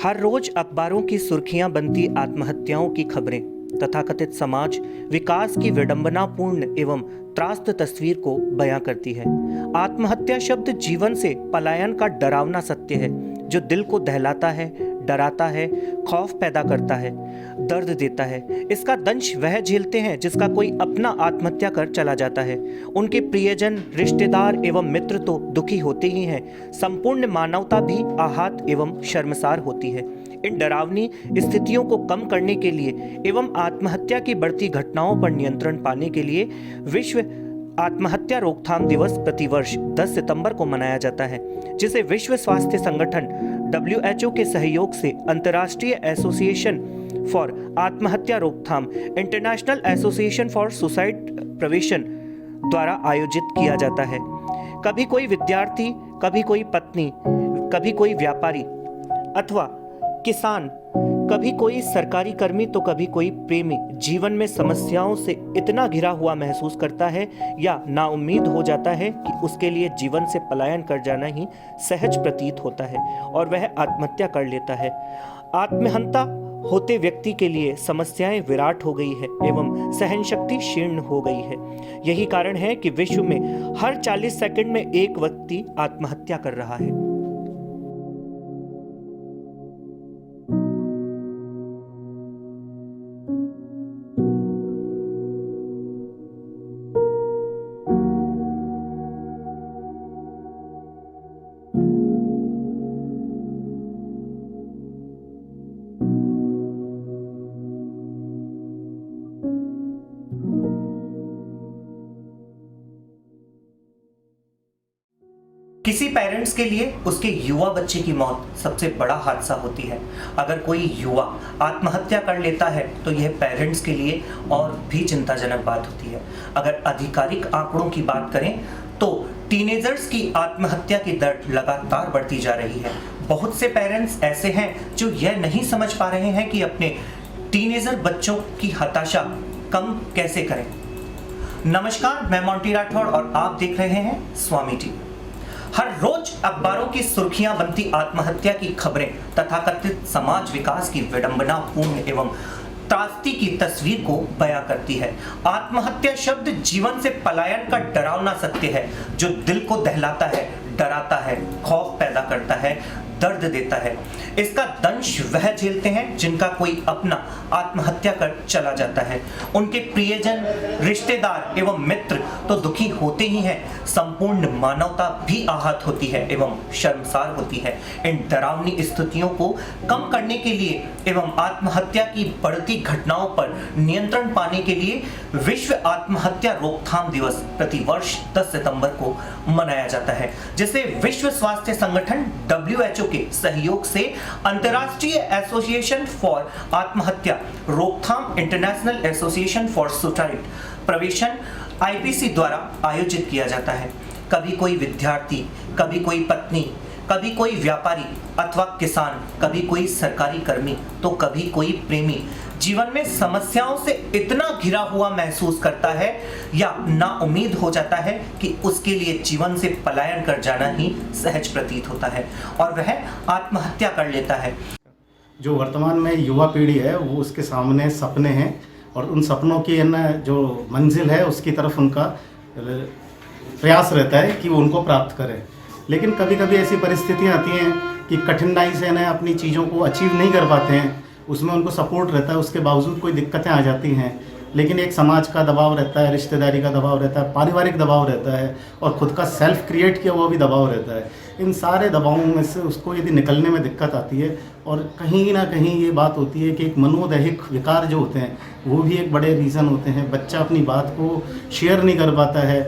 हर रोज अखबारों की सुर्खियां बनती आत्महत्याओं की खबरें तथाकथित समाज विकास की विडंबनापूर्ण एवं त्रास्त तस्वीर को बयां करती है। आत्महत्या शब्द जीवन से पलायन का डरावना सत्य है जो दिल को दहलाता है, डराता है, खौफ पैदा करता है, दर्द देता है। इसका दंश वह झेलते हैं जिसका कोई अपना आत्महत्या कर चला जाता है। उनके प्रियजन, रिश्तेदार एवं मित्र तो दुखी होते ही हैं, संपूर्ण मानवता भी आहत एवं शर्मसार होती है। इन डरावनी स्थितियों को कम करने के लिए एवं आत्महत्या की बढ़ती घटनाओं पर नियंत्रण पाने के लिए विश्व आत्महत्या रोकथाम दिवस प्रतिवर्ष 10 सितंबर को मनाया जाता है, जिसे विश्व स्वास्थ्य संगठन WHO के सहयोग से अंतर्राष्ट्रीय एसोसिएशन फॉर आत्महत्या रोकथाम international association for suicide prevention द्वारा आयोजित किया जाता है। कभी कोई विद्यार्थी, कभी कोई पत्नी, कभी कोई व्यापारी अथवा किसान, कभी कोई सरकारी कर्मी तो कभी कोई प्रेमी जीवन में समस्याओं से इतना घिरा हुआ महसूस करता है या नाउम्मीद हो जाता है कि उसके लिए जीवन से पलायन कर जाना ही सहज प्रतीत होता है और वह आत्महत्या कर लेता है। आत्महंता होते व्यक्ति के लिए समस्याएं विराट हो गई है एवं सहनशक्ति क्षीण हो गई है। यही कारण है कि विश्व में हर 40 सेकंड में एक व्यक्ति आत्महत्या कर रहा है। किसी पेरेंट्स के लिए उसके युवा बच्चे की मौत सबसे बड़ा हादसा होती है। अगर कोई युवा आत्महत्या कर लेता है तो यह पेरेंट्स के लिए और भी चिंताजनक बात होती है। अगर आधिकारिक आंकड़ों की बात करें तो टीनेजर्स की आत्महत्या की दर लगातार बढ़ती जा रही है। बहुत से पेरेंट्स ऐसे हैं जो यह नहीं समझ पा रहे हैं कि अपने टीनेजर बच्चों की हताशा कम कैसे करें। नमस्कार, मैं मोंटी राठौड़ और आप देख रहे हैं स्वामी टीवी। हर रोज अखबारों की सुर्खियां बनती आत्महत्या की खबरें तथाकथित समाज विकास की विडंबनापूर्ण एवं त्रासदी की तस्वीर को बयां करती है। आत्महत्या शब्द जीवन से पलायन का डरावना सत्य है जो दिल को दहलाता है, डराता है, खौफ पैदा करता है, दर्द देता है। इसका दंश वह झेलते हैं जिनका कोई अपना आत्महत्या कर चला जाता है। उनके प्रियजन, रिश्तेदार एवं मित्र तो दुखी होते ही हैं, संपूर्ण मानवता भी आहत होती है एवं शर्मसार होती है। इन डरावनी स्थितियों को कम करने के लिए एवं आत्महत्या की बढ़ती घटनाओं पर नियंत्रण पाने के लिए विश्व आत्महत्या रोकथाम दिवस प्रतिवर्ष 10 सितंबर को मनाया जाता है, जिसे विश्व स्वास्थ्य संगठन WHO के सहयोग से अंतर्राष्ट्रीय एसोसिएशन फॉर आत्महत्या रोकथाम international association for suicide prevention IPC द्वारा आयोजित किया जाता है। कभी कोई विद्यार्थी, कभी कोई पत्नी, कभी कोई व्यापारी अथवा किसान, कभी कोई सरकारी कर्मी तो कभी कोई प्रेमी जीवन में समस्याओं से इतना घिरा हुआ महसूस करता है या नाउम्मीद हो जाता है कि उसके लिए जीवन से पलायन कर जाना ही सहज प्रतीत होता है और वह आत्महत्या कर लेता है। जो वर्तमान में युवा पीढ़ी है वो उसके सामने सपने हैं और उन सपनों की जो मंजिल है उसकी तरफ उनका प्रयास रहता है कि वो उनको प्राप्त करें। लेकिन कभी कभी ऐसी परिस्थितियाँ आती हैं कि कठिनाई से ना अपनी चीज़ों को अचीव नहीं कर पाते हैं, उसमें उनको सपोर्ट रहता है, उसके बावजूद कोई दिक्कतें आ जाती हैं। लेकिन एक समाज का दबाव रहता है, रिश्तेदारी का दबाव रहता है, पारिवारिक दबाव रहता है और ख़ुद का सेल्फ क्रिएट किया हुआ भी दबाव रहता है। इन सारे दबावों में से उसको यदि निकलने में दिक्कत आती है और कहीं ना कहीं ये बात होती है कि एक मनोदैहिक विकार जो होते हैं वो भी एक बड़े रीज़न होते हैं। बच्चा अपनी बात को शेयर नहीं कर पाता है,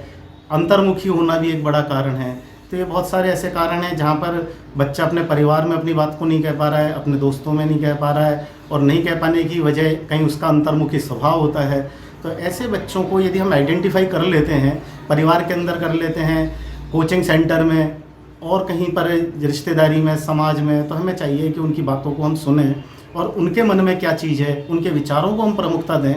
अंतर्मुखी होना भी एक बड़ा कारण है। तो ये बहुत सारे ऐसे कारण हैं जहाँ पर बच्चा अपने परिवार में अपनी बात को नहीं कह पा रहा है, अपने दोस्तों में नहीं कह पा रहा है और नहीं कह पाने की वजह कहीं उसका अंतर्मुखी स्वभाव होता है। तो ऐसे बच्चों को यदि हम आइडेंटिफाई कर लेते हैं, परिवार के अंदर कर लेते हैं, कोचिंग सेंटर में और कहीं पर रिश्तेदारी में, समाज में, तो हमें चाहिए कि उनकी बातों को हम सुनें और उनके मन में क्या चीज़ है, उनके विचारों को हम प्रमुखता दें,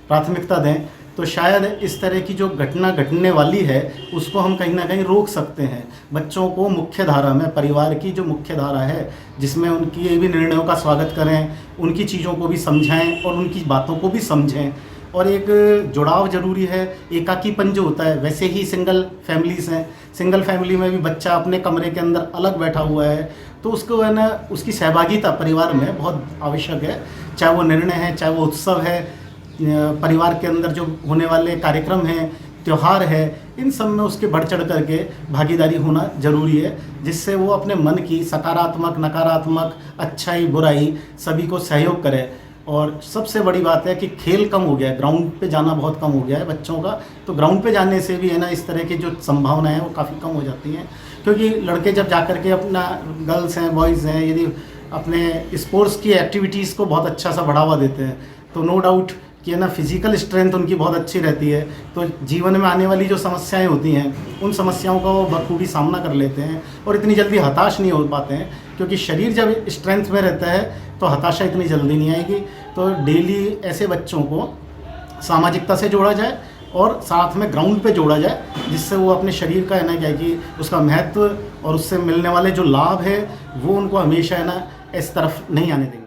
प्राथमिकता दें, तो शायद इस तरह की जो घटना घटने वाली है उसको हम कहीं ना कहीं रोक सकते हैं। बच्चों को मुख्य धारा में, परिवार की जो मुख्य धारा है जिसमें उनकी ये भी निर्णयों का स्वागत करें, उनकी चीज़ों को भी समझाएं और उनकी बातों को भी समझें। और एक जुड़ाव ज़रूरी है। एकाकीपन जो होता है, वैसे ही सिंगल फैमिलीज़ हैं, सिंगल फैमिली में भी बच्चा अपने कमरे के अंदर अलग बैठा हुआ है, तो उसको है ना, उसकी सहभागिता परिवार में बहुत आवश्यक है। चाहे वो निर्णय है, चाहे वो उत्सव है, परिवार के अंदर जो होने वाले कार्यक्रम हैं, त्यौहार है, इन सब में उसके बढ़ चढ़ करके भागीदारी होना ज़रूरी है, जिससे वो अपने मन की सकारात्मक, नकारात्मक, अच्छाई, बुराई सभी को सहयोग करे। और सबसे बड़ी बात है कि खेल कम हो गया है, ग्राउंड पे जाना बहुत कम हो गया है बच्चों का। तो ग्राउंड पे जाने से भी है ना, इस तरह की जो संभावनाएं हैं वो काफ़ी कम हो जाती हैं। क्योंकि लड़के जब जा कर के अपना, गर्ल्स हैं, बॉयज़ हैं, यदि अपने स्पोर्ट्स की एक्टिविटीज़ को बहुत अच्छा सा बढ़ावा देते हैं तो नो डाउट कि है ना, फिजिकल स्ट्रेंथ उनकी बहुत अच्छी रहती है। तो जीवन में आने वाली जो समस्याएं होती हैं, उन समस्याओं का वो बखूबी सामना कर लेते हैं और इतनी जल्दी हताश नहीं हो पाते हैं। क्योंकि शरीर जब स्ट्रेंथ में रहता है तो हताशा इतनी जल्दी नहीं आएगी। तो डेली ऐसे बच्चों को सामाजिकता से जोड़ा जाए और साथ में ग्राउंड पे जोड़ा जाए, जिससे वो अपने शरीर का है ना, क्या कि उसका महत्व और उससे मिलने वाले जो लाभ है वो उनको हमेशा है ना इस तरफ नहीं आने देंगे।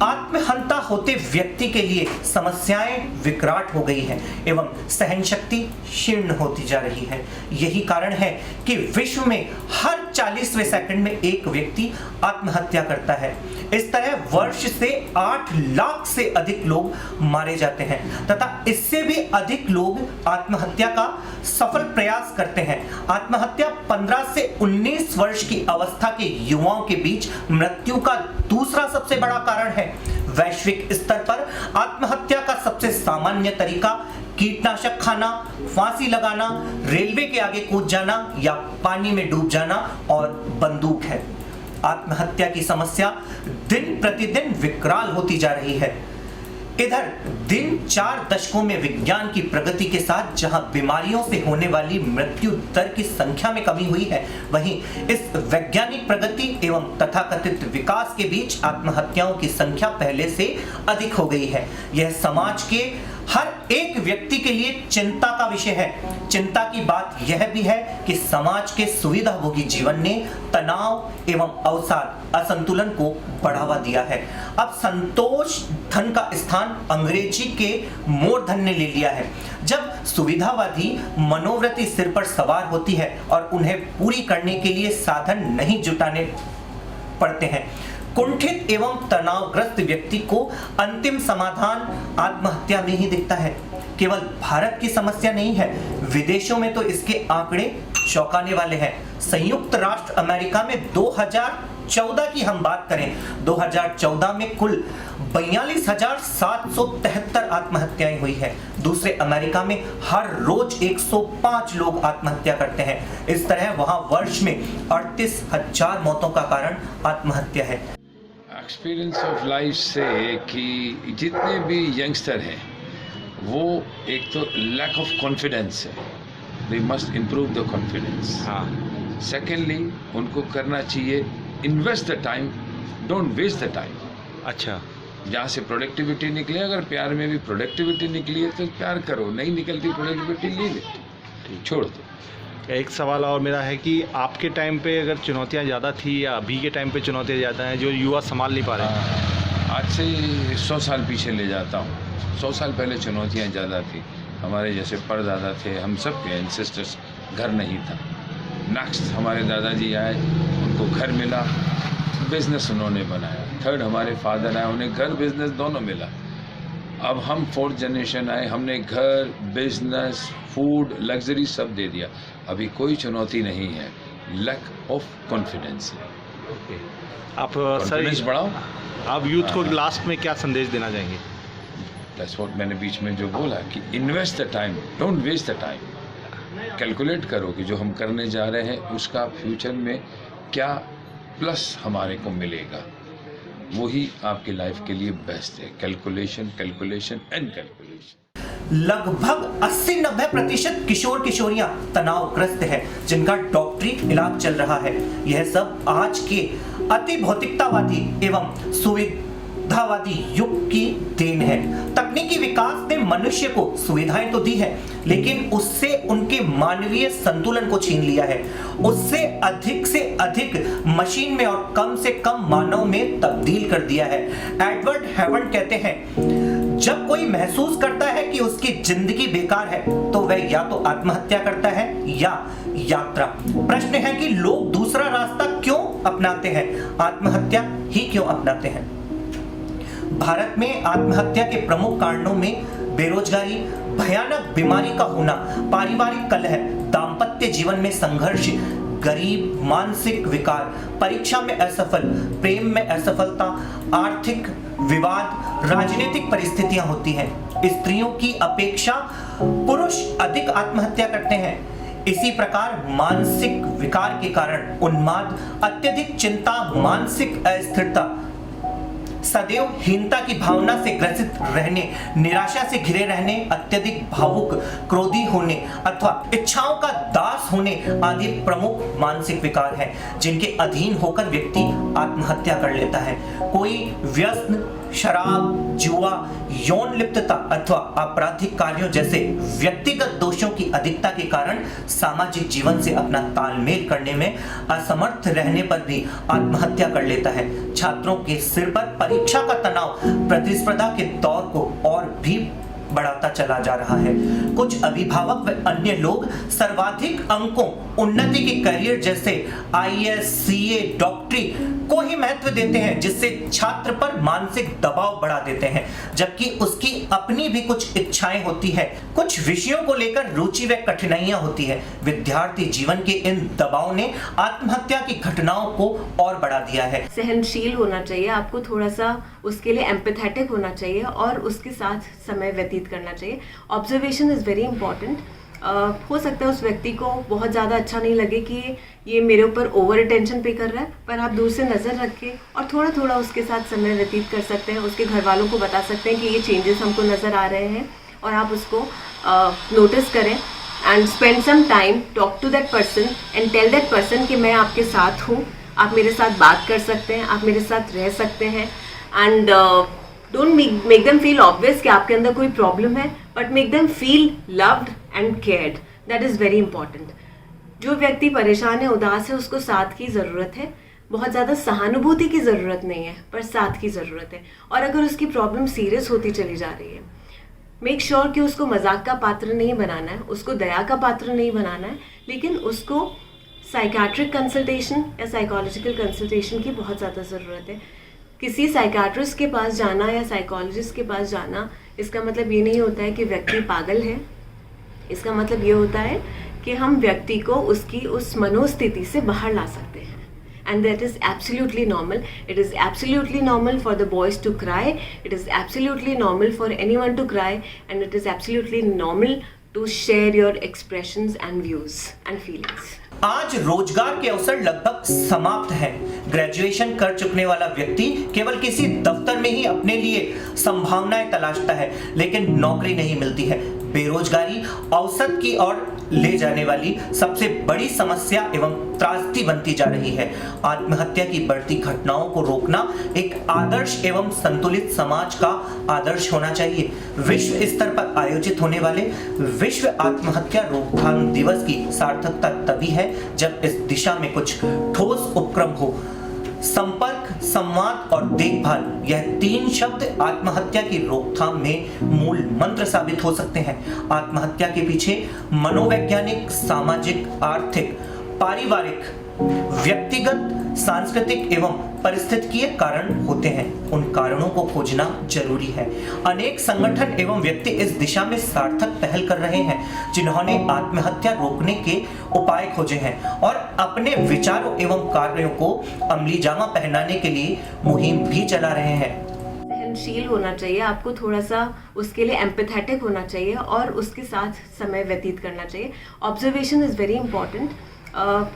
आत्महंता होते व्यक्ति के लिए समस्याएं विकराल हो गई हैं एवं सहन शक्ति क्षीण होती जा रही है। यही कारण है कि विश्व में हर 40वें सेकंड में एक व्यक्ति आत्महत्या करता है। इस तरह वर्ष से 8 लाख से अधिक लोग मारे जाते हैं तथा इससे भी अधिक लोग आत्महत्या का सफल प्रयास करते हैं। आत्महत्या 15 से 19 वर्ष की अवस्था के युवाओं के बीच मृत्यु का दूसरा सबसे बड़ा कारण है। वैश्विक स्तर पर आत्महत्या का सबसे सामान्य तरीका कीटनाशक खाना, फांसी लगाना, रेलवे के आगे कूद जाना या पानी में डूब जाना और बंदूक है। आत्महत्या की समस्या दिन प्रतिदिन विकराल होती जा रही है। इधर दिन 4 दशकों में विज्ञान की प्रगति के साथ जहां बीमारियों से होने वाली मृत्यु दर की संख्या में कमी हुई है, वहीं इस वैज्ञानिक प्रगति एवं तथाकथित विकास के बीच आत्महत्याओं की संख्या पहले से अधिक हो गई है। यह समाज के हर एक व्यक्ति के लिए चिंता का विषय है। चिंता की बात यह भी है कि समाज के सुविधाभोगी जीवन ने तनाव एवं अवसाद, असंतुलन को बढ़ावा दिया है। अब संतोष धन का स्थान अंग्रेजी के मोर धन ने ले लिया है। जब सुविधावादी मनोवृत्ति सिर पर सवार होती है और उन्हें पूरी करने के लिए साधन नहीं जुटाने पड़ते हैं, कुंठित एवं तनावग्रस्त व्यक्ति को अंतिम समाधान आत्महत्या में ही दिखता है। केवल भारत की समस्या नहीं है, विदेशों में तो इसके आंकड़े चौंकाने वाले हैं। संयुक्त राष्ट्र अमेरिका में 2014 की हम बात करें, 2014 में कुल 42,773 आत्महत्याएं हुई है। दूसरे अमेरिका में हर रोज 105 लोग आत्महत्या करते हैं। इस तरह वहां वर्ष में 38,000 मौतों का कारण आत्महत्या है। एक्सपीरियंस ऑफ लाइफ से कि जितने भी यंगस्टर हैं वो एक तो लैक ऑफ कॉन्फिडेंस है, they must improve the confidence. हाँ, सेकेंडली उनको करना चाहिए invest the time, don't waste the time. अच्छा, जहाँ से प्रोडक्टिविटी निकले, अगर प्यार में भी प्रोडक्टिविटी निकली है तो प्यार करो, नहीं निकलती प्रोडक्टिविटी लीव इट, छोड़ दो। एक सवाल और मेरा है कि आपके टाइम पे अगर चुनौतियाँ ज़्यादा थी या अभी के टाइम पे चुनौतियाँ ज़्यादा हैं जो युवा संभाल नहीं पा रहे हैं? आज से 100 साल पीछे ले जाता हूँ। 100 साल पहले चुनौतियाँ ज़्यादा थी। हमारे जैसे परदादा थे, हम सब के एंसेस्टर्स, घर नहीं था। नेक्स्ट हमारे दादाजी आए, उनको घर मिला, बिजनेस उन्होंने बनाया। थर्ड हमारे फादर आए, उन्हें घर बिजनेस दोनों मिला। अब हम 4th जनरेशन आए, हमने घर, बिजनेस, फूड, लग्जरी सब दे दिया। अभी कोई चुनौती नहीं है, लैक ऑफ कॉन्फिडेंस है। ओके, आप कॉन्फिडेंस बढ़ाओ। आप यूथ को लास्ट में क्या संदेश देना चाहेंगे? दैट्स व्हाट मैंने बीच में जो बोला कि invest the time, don't waste the time. Calculate करो कि जो हम करने जा रहे हैं उसका फ्यूचर में क्या प्लस हमारे को मिलेगा, वही आपकी लाइफ के लिए बेस्ट है। Calculation, calculation and calculation. लगभग 80-90% किशोर किशोरियां तनावग्रस्त हैं, जिनका डॉक्टरी इलाज चल रहा है। यह सब आज के अति भौतिकतावादी एवं सुविधा सुविधावादी युग की देन है। तकनीकी विकास ने मनुष्य को सुविधाएं तो दी है, लेकिन उससे उनके मानवीय संतुलन को छीन लिया है। उससे से अधिक मशीन में और कम से कम मानव में तब्दील कर दिया है। एडवर्ड हेवन कहते हैं, जब कोई महसूस करता है कि उसकी जिंदगी बेकार है तो वह या तो आत्महत्या करता है या यात्रा। प्रश्न है कि लोग दूसरा रास्ता क्यों अपनाते हैं, आत्महत्या ही क्यों अपनाते हैं। भारत में आत्महत्या के प्रमुख कारणों में बेरोजगारी, भयानक बीमारी का होना, पारिवारिक कलह, दाम्पत्य जीवन में संघर्ष, गरीब, मानसिक विकार, परीक्षा में असफल, प्रेम में असफलता, आर्थिक विवाद, राजनीतिक परिस्थितियां होती हैं। स्त्रियों की अपेक्षा पुरुष अधिक आत्महत्या करते हैं। इसी प्रकार मानसिक विकार के कारण उन्माद, अत्यधिक चिंता, मानसिक अस्थिरता, सदैव हीनता की भावना से ग्रसित रहने, निराशा से घिरे रहने, अत्यधिक भावुक, क्रोधी होने अथवा इच्छाओं का दास होने आदि प्रमुख मानसिक विकार हैं, जिनके अधीन होकर व्यक्ति आत्महत्या कर लेता है। कोई व्यसन, शराब, जुआ, यौन लिप्तता अथवा आपराधिक कार्यों जैसे व्यक्तिगत दोषों की अधिकता के कारण सामाजिक जीवन से अपना तालमेल करने में असमर्थ रहने पर भी आत्महत्या कर लेता है। छात्रों के सिर पर परीक्षा का तनाव प्रतिस्पर्धा के दौर को और भी बढ़ाता चला जा रहा है। कुछ अभिभावक व अन्य लोग सर्वाधिक अंकों, उन्नति के करियर जैसे IAS, CA, डॉक्टरी को ही महत्व देते हैं, जिससे छात्र पर मानसिक दबाव बढ़ा देते हैं, जबकि उसकी अपनी भी कुछ इच्छाएं होती है, कुछ विषयों को लेकर रुचि व कठिनाइयां होती है। विद्यार्थी जीवन के इन दबाव ने आत्महत्या की घटनाओं को और बढ़ा दिया है। सहनशील होना चाहिए, आपको थोड़ा सा उसके लिए एम्पैथेटिक होना चाहिए और उसके साथ समय व्यतीत करना चाहिए। Observation is very important. हो सकता है उस व्यक्ति को बहुत ज़्यादा अच्छा नहीं लगे कि ये मेरे ऊपर ओवर अटेंशन पे कर रहा है, पर आप दूर से नज़र रख के और थोड़ा थोड़ा उसके साथ समय व्यतीत कर सकते हैं। उसके घर वालों को बता सकते हैं कि ये चेंजेस हमको नज़र आ रहे हैं और आप उसको नोटिस करें and spend some time, talk to that person and tell that person कि मैं आपके साथ हूँ, आप मेरे साथ बात कर सकते हैं, आप मेरे साथ रह सकते हैं। And don't make them feel obvious कि आपके अंदर कोई प्रॉब्लम है, but make them feel loved and cared. That is very important. जो व्यक्ति परेशान है, उदास है, उसको साथ की ज़रूरत है। बहुत ज़्यादा सहानुभूति की ज़रूरत नहीं है, पर साथ की ज़रूरत है। और अगर उसकी प्रॉब्लम सीरियस होती चली जा रही है, मेक श्योर कि उसको मजाक का पात्र नहीं बनाना है, उसको दया का पात्र नहीं बनाना है, लेकिन उसको साइकियाट्रिक कंसल्टेशन या साइकोलॉजिकल कंसल्टेशन की बहुत ज़्यादा ज़रूरत है। किसी साइकियाट्रिस्ट के पास जाना या साइकोलॉजिस्ट के पास जाना, इसका मतलब ये नहीं होता है कि व्यक्ति पागल है। इसका मतलब ये होता है कि हम व्यक्ति को उसकी उस मनोस्थिति से बाहर ला सकते हैं। And that is absolutely normal. It is absolutely normal for the boys to cry. It is absolutely normal for anyone to cry. And it is absolutely normal to share your expressions and views and feelings. आज रोजगार के अवसर लगभग समाप्त हैं। Graduation कर चुकने वाला व्यक्ति केवल किसी दफ्तर में ही अपने लिए संभावनाएं तलाशता है, लेकिन नौकरी नहीं मिलती है। बेरोजगारी औसत की ओर ले जाने वाली सबसे बड़ी समस्या एवं त्रासदी बनती जा रही है। आत्महत्या की बढ़ती घटनाओं को रोकना एक आदर्श एवं संतुलित समाज का आदर्श होना चाहिए। विश्व स्तर पर आयोजित होने वाले विश्व आत्महत्या रोकथाम दिवस की सार्थकता तभी है जब इस दिशा में कुछ ठोस उपक्रम हो। संपर्क, संवाद और देखभाल, यह 3 शब्द आत्महत्या की रोकथाम में मूल मंत्र साबित हो सकते हैं। आत्महत्या के पीछे मनोवैज्ञानिक, सामाजिक, आर्थिक, पारिवारिक, व्यक्तिगत, सांस्कृतिक एवं परिस्थितिकीय कारण होते हैं। उन कारणों को खोजना जरूरी है। अनेक संगठन एवं व्यक्ति इस दिशा में सार्थक पहल कर रहे हैं, जिन्होंने आत्महत्या रोकने के उपाय खोजे हैं और अपने विचारों एवं कार्यों को अमली जामा पहनाने के लिए मुहिम भी चला रहे हैं। सहनशील होना चाहिए, आपको थोड़ा सा उसके लिए एम्पैथेटिक होना चाहिए और उसके साथ समय व्यतीत करना चाहिए। Observation is very important.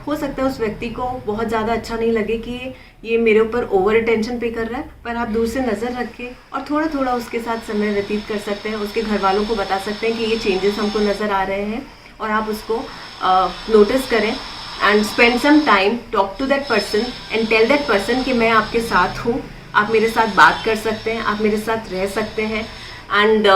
हो सकता है उस व्यक्ति को बहुत ज़्यादा अच्छा नहीं लगे कि ये मेरे ऊपर ओवर अटेंशन पे कर रहा है, पर आप दूर से नज़र रख के और थोड़ा थोड़ा उसके साथ समय व्यतीत कर सकते हैं। उसके घर वालों को बता सकते हैं कि ये चेंजेस हमको नज़र आ रहे हैं और आप उसको नोटिस करें and spend some time, talk to that person and tell that person कि मैं आपके साथ हूँ, आप मेरे साथ बात कर सकते हैं, आप मेरे साथ रह सकते हैं and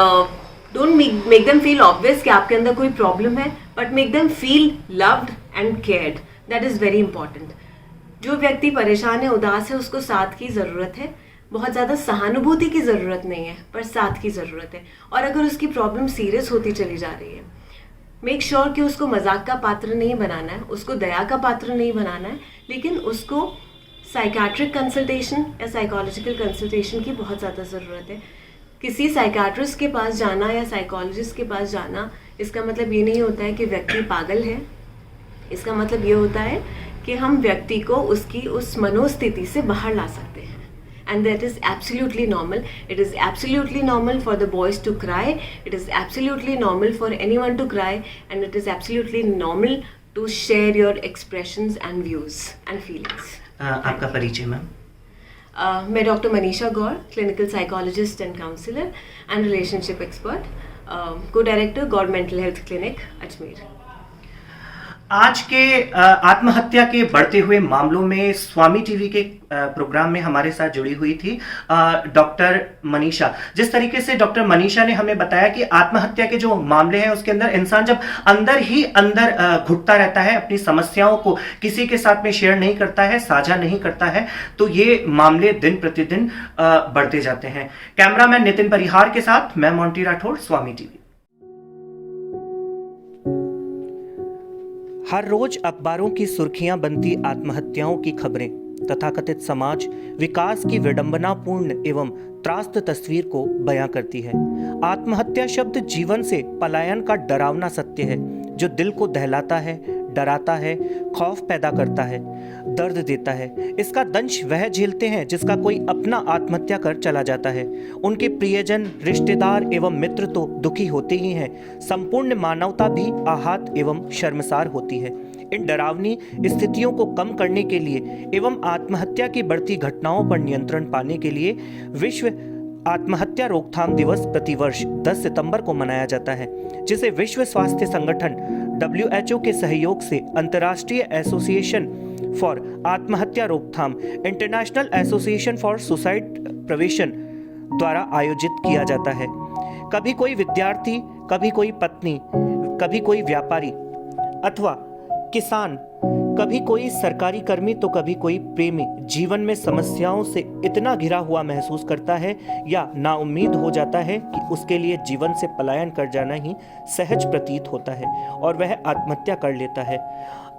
don't make them feel obvious कि आपके अंदर कोई प्रॉब्लम है, but make them feel loved and cared. That is very important. जो व्यक्ति परेशान है, उदास है, उसको साथ की ज़रूरत है. बहुत ज़्यादा सहानुभूति की ज़रूरत नहीं है, पर साथ की ज़रूरत है. और अगर उसकी प्रॉब्लम सीरियस होती चली जा रही है, मेक श्योर कि उसको मजाक का पात्र नहीं बनाना है, उसको दया का पात्र नहीं बनाना है, लेकिन उसको साइकाट्रिक कंसल्टेशन या साइकोलॉजिकल कंसल्टेशन की बहुत ज़्यादा ज़रूरत है. किसी साइकाट्रिस्ट के पास जाना या साइकोलॉजिस्ट के पास जाना, इसका मतलब ये नहीं होता है कि व्यक्ति पागल है. इसका मतलब ये होता है कि हम व्यक्ति को उसकी उस मनोस्थिति से बाहर ला सकते हैं. And that is absolutely normal. It is absolutely normal for the boys to cry. It is absolutely normal for anyone to cry. And it is absolutely normal to share your expressions and views and feelings. आपका परिचय ma'am? मैं doctor Manisha Gaur, clinical psychologist and counsellor and relationship expert, co director Gaur mental health clinic Ajmer. आज के आत्महत्या के बढ़ते हुए मामलों में स्वामी टीवी के प्रोग्राम में हमारे साथ जुड़ी हुई थी डॉक्टर मनीषा. जिस तरीके से डॉक्टर मनीषा ने हमें बताया कि आत्महत्या के जो मामले हैं उसके अंदर इंसान जब अंदर ही अंदर घुटता रहता है, अपनी समस्याओं को किसी के साथ में शेयर नहीं करता है, साझा नहीं करता है, तो ये मामले दिन प्रतिदिन बढ़ते जाते हैं. कैमरामैन नितिन परिहार के साथ मैं मोंटी राठौड़, स्वामी टीवी. हर रोज अखबारों की सुर्खियां बनती आत्महत्याओं की खबरें तथाकथित समाज विकास की विडंबनापूर्ण एवं त्रास्त तस्वीर को बयां करती है. आत्महत्या शब्द जीवन से पलायन का डरावना सत्य है जो दिल को दहलाता है, डराता है, खौफ पैदा करता है, दर्द देता है. इसका दंश वह झेलते हैं जिसका कोई अपना आत्महत्या कर चला जाता है. उनके प्रियजन, रिश्तेदार एवं मित्र तो दुखी होते ही हैं, संपूर्ण मानवता भी आहत एवं शर्मसार होती है. इन डरावनी स्थितियों को कम करने के लिए एवं आत्महत्या की बढ़ती घटनाओं पर नियंत्रण पाने के लिए विश्व आत्महत्या रोकथाम दिवस प्रतिवर्ष 10 सितंबर को मनाया जाता है, जिसे विश्व स्वास्थ्य संगठन WHO के सहयोग से अंतर्राष्ट्रीय एसोसिएशन फॉर आत्महत्या रोकथाम, international association for suicide prevention द्वारा आयोजित किया जाता है. कभी कोई विद्यार्थी, कभी कोई पत्नी, कभी कोई व्यापारी अथवा किसान, कभी कोई सरकारी कर्मी तो कभी कोई प्रेमी जीवन में समस्याओं से इतना घिरा हुआ महसूस करता है या नाउम्मीद हो जाता है कि उसके लिए जीवन से पलायन कर जाना ही सहज प्रतीत होता है और वह आत्महत्या कर लेता है.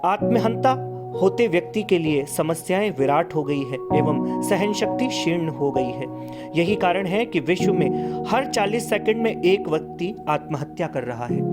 आत्महत्या होते व्यक्ति के लिए समस्याएं विराट हो गई है एवं सहनशक्ति क्षीण हो गई है. यही कारण है कि विश्व में हर 40 सेकंड में एक व्यक्ति आत्महत्या कर रहा है.